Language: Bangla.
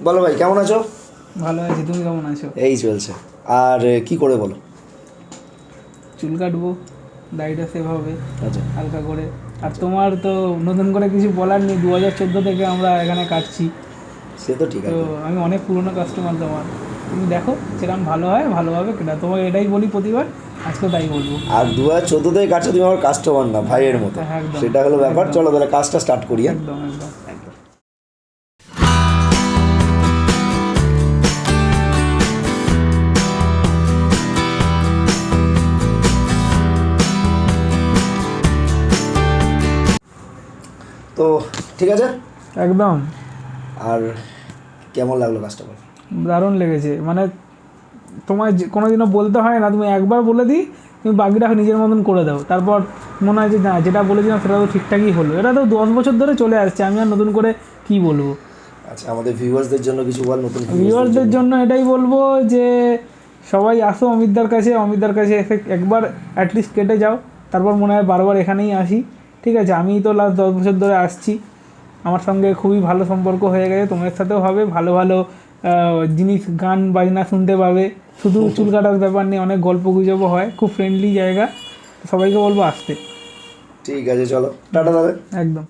বলো ভাই, কেমন আছো? ভালো আছি, তুমি কেমন আছো? এই চলছে। আর কি করে বলো? চুল কাটবো, দাড়িটা সেভ হবে আচ্ছা হালকা করে। আর তোমার তো নতুন করে কিছু বলার নেই, 2014 থেকে আমরা এখানে কাটছি। সে তো ঠিক তো আছে। আমি অনেক পুরনো কাস্টমার তোমার, তুমি দেখো সেরকম ভালো হয় ভালোভাবে কেনা, তোমাকে এটাই বলি প্রতিবার, আজকে তাই বলবো। আর 2014 থেকে কাটছো, তুমি আমার কাস্টমার না, ভাইয়ের মতো। হ্যাঁ, একদম সেটা হলো ব্যাপার। একদম চলো তাহলে কাজটা স্টার্ট করি। হ্যাঁ একদম একদম। একদম। তো ঠিক আছে। একদম আর কেমন লাগলো কাস্টমার? দারুণ লেগেছে, মানে তোমায় কোনোদিনও বলতে হয় না, তুমি একবার বলে দিই, তুমি বাকিটা নিজের মতন করে দাও, তারপর মনে হয় যে না যেটা বলেছিলাম সেটা তো ঠিকঠাকই হলো। এটা তো 10 বছর ধরে চলে আসছে, আমি আর নতুন করে কি বলবো। আচ্ছা, আমাদের ভিউয়ার্সদের জন্য কিছু বল, নতুন ভিউয়ারদের জন্য এটাই বলবো যে সবাই আসো অমিতদার কাছে এসে একবার অ্যাটলিস্ট কেটে যাও, তারপর মনে হয় বারবার এখানেই আসি। ঠিক আছে, আমি তো লাস্ট 10 বছর ধরে আসছি, আমার সঙ্গে খুবই ভালো সম্পর্ক হয়ে গেছে, তোমার সাথেও হবে। ভালো ভালো জিনিস, গান বাজনা শুনতে পাবে, শুধু চুল কাটার ব্যাপার নেই, অনেক গল্প গুজবও হয়, খুব ফ্রেন্ডলি জায়গা। সবাইকে বলবো আসতে। ঠিক আছে, চলো টাটা তাহলে। একদম।